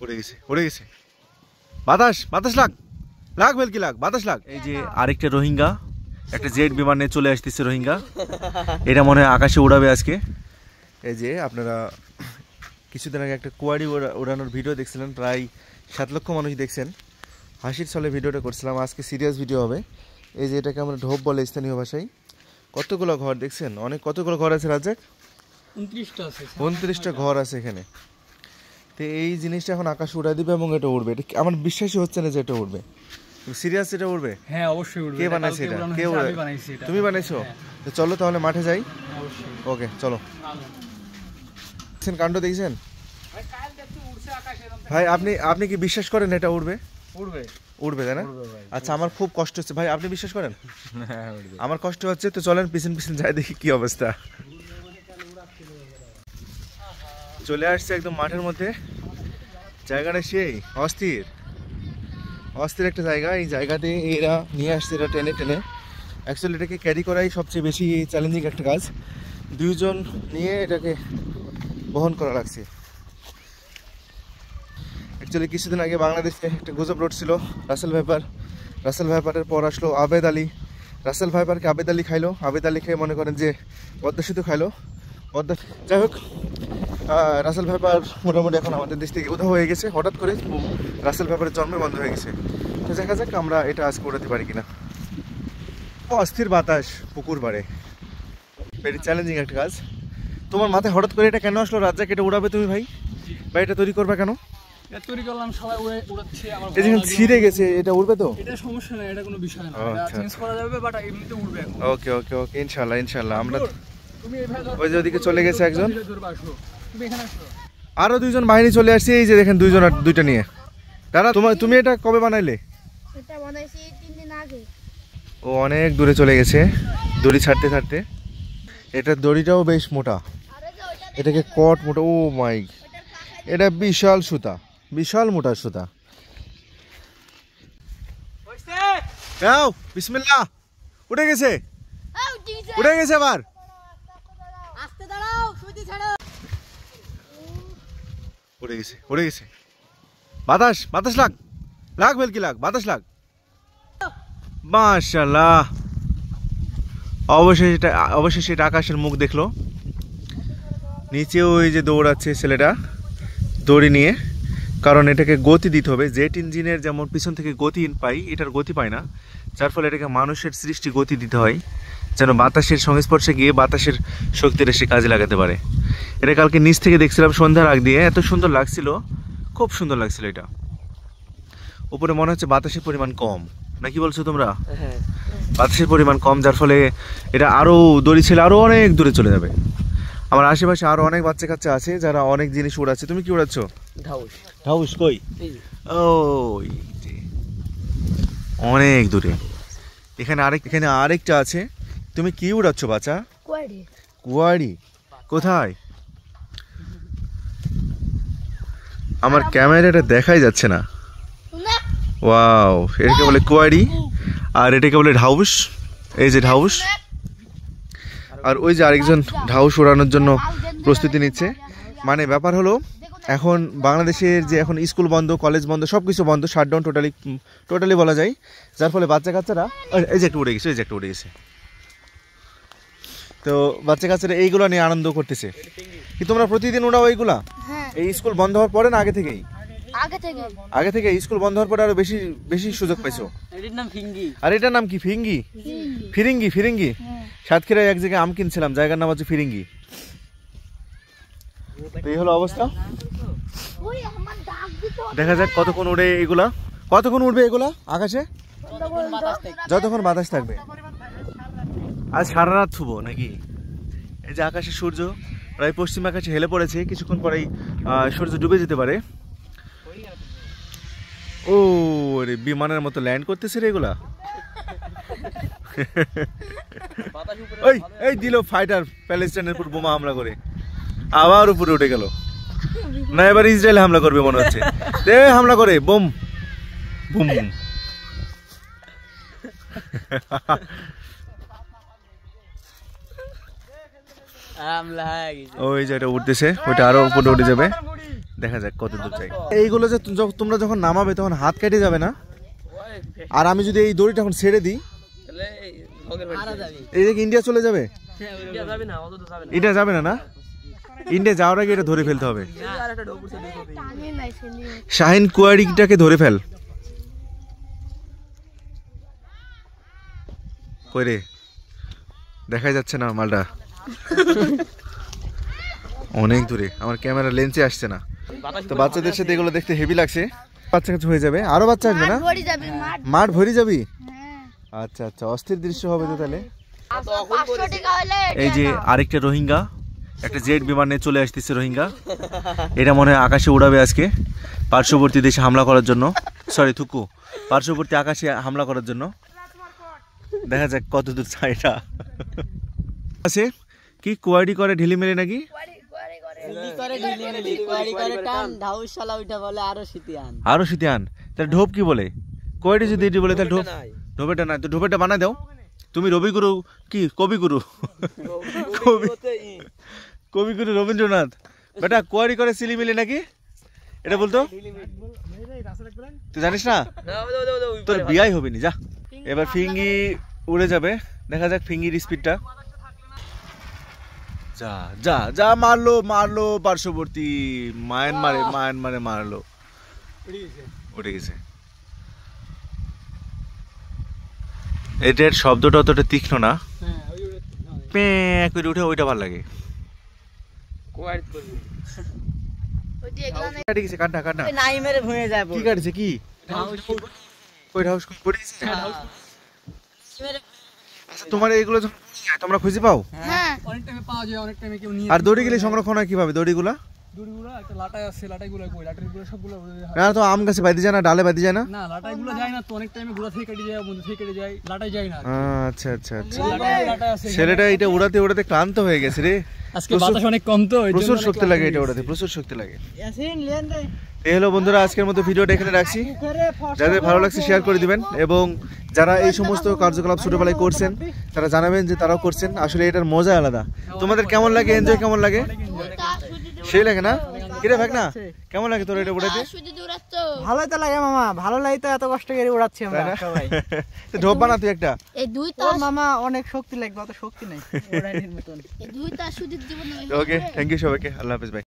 উড়ে গেছে উড়ে গেছে। বাতাস বাতাস লাগ লাগ ভেলকি লাগ বাতাস লাগ। এই যে আরেকটা রোহিঙ্গা একটা জেট বিমানে চলে আসতেছে রোহিঙ্গা, এটা মনে হয় আকাশে উড়াবে আজকে। এই যে আপনারা কিছুদিন আগে একটা কুয়ারি উড়ানোর ভিডিও দেখছিলেন, প্রায় 7 লক্ষ মানুষ দেখছেন। হাসির ছলে ভিডিওটা করছিলাম, আজকে সিরিয়াস ভিডিও হবে। এই যে এটাকে আমরা ঢোপ বলে স্থানীয় ভাষায়। কতগুলো ঘর দেখছেন, অনেক কতগুলো ঘর আছে রাজ্জাক? 29টা ঘর আছে এখানে। তো এই জিনিসটা এখন আকাশ উড়াই দিবে এবং এটা উড়বে। এটা আমার বিশ্বাসই হচ্ছে না যে এটা উড়বে। সিরিয়াস এটা উড়বে? হ্যাঁ অবশ্যই উড়বে। কে বানাইছে এটা? কে বানাইছে এটা? তুমি বানাইছো? তো চলো তাহলে মাঠে যাই। ওকে চলো। কাণ্ড দেখছেন ভাই? আপনি কি বিশ্বাস করেন এটা উড়বে? উড়বে তাই না? আচ্ছা আমার খুব কষ্ট হচ্ছে ভাই, আপনি বিশ্বাস করেন? আমার কষ্ট হচ্ছে, তো চলেন পিছন পিছন যাই দেখি কি অবস্থা। চলে আসছে একদম মাঠের মধ্যে, জায়গাটা সেই অস্থির অস্থির একটা জায়গা। এই জায়গাতে এরা নিয়ে আসছে, এরা টেনে টেনে। অ্যাকচুয়ালি এটাকে ক্যারি করাই সবচেয়ে বেশি চ্যালেঞ্জিং একটা কাজ। 2 জন নিয়ে এটাকে বহন করা লাগছে। অ্যাকচুয়ালি কিছুদিন আগে বাংলাদেশে একটা গুজব রোড ছিল রাসেল ভাইপারের পর আসলো আবেদ আলী। রাসেল ভাইপারকে আবেদ আলী খাইলো, আবেদ আলী খেয়ে মনে করেন যে পদ্মা সেতু খাইলো। যাই হোক, রাসেল ভাইপার মোটামুটি এখন আমাদের দেশ থেকে উধাও হয়ে গেছে। হঠাৎ করে রাসেল ভাইপারের জন্ম বন্ধ হয়ে গেছে। তো দেখা যাক আমরা এটা আজ করতে পারি কিনা। অস্থির বাতাস, পুকুর পাড়ে, ভেরি চ্যালেঞ্জিং একটা কাজ। তোমার মাথায় হঠাৎ করে এটা কেন আসলো রাজ্জাক, এটা উড়াবে তুমি ভাই? ভাই এটা তৈরি করবে কেন? তৈরি করলাম, সবাই উড়াচ্ছে। আমার এই যে ছিঁড়ে গেছে, এটা উড়বে তো? এটা সমস্যা না, এটা কোনো বিষয় না, এটা চেঞ্জ করা যাবে, বাট এমনিতে উড়বে এখন। ওকে ওকে ওকে, ইনশাআল্লাহ ইনশাআল্লাহ। আমরা ওই যে ওদিকে চলে গেছে একজন, তুমি এখানে আসো। আরো 2 জন বাহিনী চলে আসছে। এই যে দেখেন 2 জন আর 2টা নিয়ে। দাদা তুমি এটা কবে বানাইলে? এটা বানাইছি 3 দিন আগে। ও অনেক দূরে চলে গেছে দড়ি ছাড়তে ছাড়তে। এটার দড়িটাও বেশ মোটা, এটাকে কট মোটা। ও মাই, এটা বিশাল সুতা, বিশাল মোটা সুতা। যাও বিসমিল্লাহ, উঠে গেছে উঠে গেছে আবার। আস্তে দাঁড়াও, সুইটি ছাড়ো। উড়ে গেছে উড়ে গেছে। বাতাস বাতাস লাগ লাগ ভেলকি লাগ বাতাস লাগ। মাশাআল্লাহ, অবশেষে এটা আকাশের মুখ দেখলো। নিচে ওই যে দৌড়াচ্ছে ছেলেটা দড়ি নিয়ে, কারণ এটাকে গতি দিতে হবে। জেট ইঞ্জিনের যেমন পিছন থেকে গতি পাই, এটার গতি পায় না, যার ফলে এটাকে মানুষের সৃষ্টি গতি দিতে হয়, যেন বাতাসের সংস্পর্শে গিয়ে বাতাসের শক্তিটা সে কাজে লাগাতে পারে। এটা কালকে নিচ থেকে দেখছিলাম সন্ধ্যার আগ দিয়ে, এত সুন্দর লাগছিল, খুব সুন্দর লাগছিল। এটা উপরে মনে হচ্ছে বাতাসের পরিমাণ কম, নাকি বলছো তোমরা? বাতাসের পরিমাণ কম, যার ফলে এটা আরও দড়ি ছেলে আরও অনেক দূরে চলে যাবে। আমার আশেপাশে আরো অনেক বাচ্চা কাচ্চা আছে যারা অনেক জিনিস উড়াচ্ছে। তুমি কি উড়াচ্ছ? ঢাউস কই? ওই অনেক দূরে। এখানে আরেকটা আছে। তুমি কি উড়াচ্ছ বাচ্চা? কুয়ারি। কোথায়? আমার ক্যামেরাটা দেখাই যাচ্ছে না। ওয়াও, এটাকে বলে কুয়ারি আর এটাকে বলে ঢাউস। এই যে ঢাউস, আর ওই যে আরেকজন ঢাউস ওড়ানোর জন্য প্রস্তুতি নিচ্ছে। মানে ব্যাপার হলো, এখন বাংলাদেশের যে এখন স্কুল বন্ধ, কলেজ বন্ধ, সব কিছু বন্ধ, শাটডাউন টোটালি বলা যায়। যার ফলে বাচ্চা কাচ্চারা এই যে একটু উড়ে গেছে, তো বাচ্চা কাচ্চারা এইগুলো নিয়ে আনন্দ করতেছে। কি তোমরা প্রতিদিন উড়াও এইগুলা? এই স্কুল বন্ধ হওয়ার পরে না আগে থেকেই? আগে থেকে স্কুল বন্ধ হওয়ার পরে আরো বেশি সুযোগ পাইছো। আর এটার নাম কি? ফিরিঙ্গি। সাতক্ষীরায় এক জায়গায় আম কিনছিলাম, জায়গার নাম হচ্ছে ফিরিঙ্গি। এই হলো অবস্থা। দেখা যাক কতক্ষণ উড়ে এগুলা, কতক্ষণ উড়বে এগুলা আকাশে? যতক্ষণ বাতাস থাকবে। আজ সারা রাত থুবো নাকি? এই যে আকাশে সূর্য প্রায় পশ্চিম আকাশে হেলে পড়েছে, কিছুক্ষণ পরেই সূর্য ডুবে যেতে পারে। ও রে, বিমানের মতো ল্যান্ড করতেছে রে এগুলা। এই দিল ফাইটার প্যালেস্টাইনের উপর বোমা হামলা করে, আবার উপরে উঠে গেল। না এবার ইসরায়েল হামলা করবে মনে হচ্ছে। হামলা করে বোম বুম। ওই যে এটা উঠতেছে, ওইটা আরো উপরে উঠে যাবে। দেখা যাক কত দূর যাই। এইগুলো যে তোমরা যখন নামাবে তখন হাত কেটে যাবে না? আর আমি যদি এই দড়িটা এখন ছেড়ে দিই, এই যে ইন্ডিয়া চলে যাবে? ইন্ডিয়া যাবে না, না? ইন্ডিয়া যাওয়ার আগে এটা ধরে ফেলতে হবে। শাহিন কুয়ারিটাকে ধরে ফেল। কই রে, দেখাই যাচ্ছে না মালটা, অনেক দূরে, আমার ক্যামেরা লেন্সে আসছে না। তো বাচ্চাদের সাথে এগুলো দেখতে হেভি লাগছে। বাচ্চা কাছে হয়ে যাবে, আরো বাচ্চা আসবে না? মাঠ ভরে যাবি? আচ্ছা আচ্ছা, অস্থির দৃশ্য হবে তো তাহলে। এই যে আরেকটা রোহিঙ্গা, একটা জেট বিমানে চলে আসতেছে রোহিঙ্গা। এটা মনে হয় আকাশে উড়াবে আজকে পার্শ্ববর্তী দেশে হামলা করার জন্য, সরি থুকু, পার্শ্ববর্তী আকাশে হামলা করার জন্য। দেখা যাক কত দূর এটা আছে। কি কোয়ারি করে ঢিলি মেলে নাকি? আরো শীতে আন। তাহলে ঢোপ কি বলে? কোয়ারি যদি এটি বলে তাহলে ঢোপ, ঢোপেটা নাই তো ঢোপেটা বানাই দাও। তুমি রবিগুরু কি কবিগুরু? কবিগুরু রবীন্দ্রনাথ। বেটা কোয়ারি করে সিলি মিলে নাকি? এটা বলতো, তুই জানিস না? তোর বিয়াই হবে নি, যা। এবার ফিঙ্গি উড়ে যাবে, দেখা যাক ফিঙ্গির স্পিডটা। যা যা যা, মারলো মারলো পার্শ্ববর্তী মায়ানমারে মারলো, উঠে গেছে। এটার শব্দটা অতটা তীক্ষ্ণ না, প্যাঁ করে উঠে, ওইটা ভালো লাগে। কাটা কাটা কি কাটছে? কি তোমার এইগুলো তোমরা খুঁজে পাও? অনেক টাইমে পাওয়া যায়, অনেক টাইমে কেউ নিয়ে। আর দড়িগুলি সংরক্ষণ হয় কিভাবে? দড়িগুলা একটা লাটাই আছে, লাটাইগুলো কই? লাটাইগুলো সবগুলো না তো আম গাছে বাইতে যায় না, ডালে বাইতে যায় না? না, লাটাইগুলো যায় না তো, অনেক টাইমে গোড়া থেকে কেটে যায়, বন্ধু থেকে কেটে যায়, লাটাই যায় না। আচ্ছা আচ্ছা আচ্ছা, লাটাই আছে। ছেলেটা এটা উড়াতে উড়াতে ক্লান্ত হয়ে গেছে রে। আজকে বাতাস অনেক কম তো, প্রচুর শক্তি লাগে এটা উড়াতে, প্রচুর শক্তি লাগে। এই হলো বন্ধুরা আজকের মতো ভিডিওটা এখানে রাখছি। যাদের ভালো লাগছে শেয়ার করে দিবেন, এবং যারা এই সমস্ত কার্যকলাপ ছোটবেলায় করছেন তারা জানাবেন যে তারাও করছেন। আসলে এটার মজা আলাদা। তোমাদের কেমন লাগে, এনজয় কেমন লাগে? সেই লাগে না? কিরে ভাগ না, কেমন লাগে তোর এটা উড়াতে? ভালোই তো লাগে মামা, ভালো লাগে তো এত কষ্ট করে উড়াচ্ছি আমরা সবাই। ঢোপ বানা তুই একটা। এই দুইটা মামা অনেক শক্তি লাগবে, অত শক্তি নাই উড়াইনির মতন। এই দুইটা সুদীপ জীবনে। ওকে, থ্যাংক ইউ সবাইকে, আল্লাহ হাফেজ ভাই।